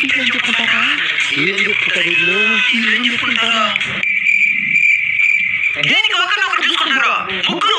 ఏం చెప్పుకుంటారా? ఏం చెప్పుకుంటారు వీళ్ళు? ఏం చెప్పుకుంటారా? దేనికి ఒకరినొకరు చూసుకుంటారు? ముగ్గురు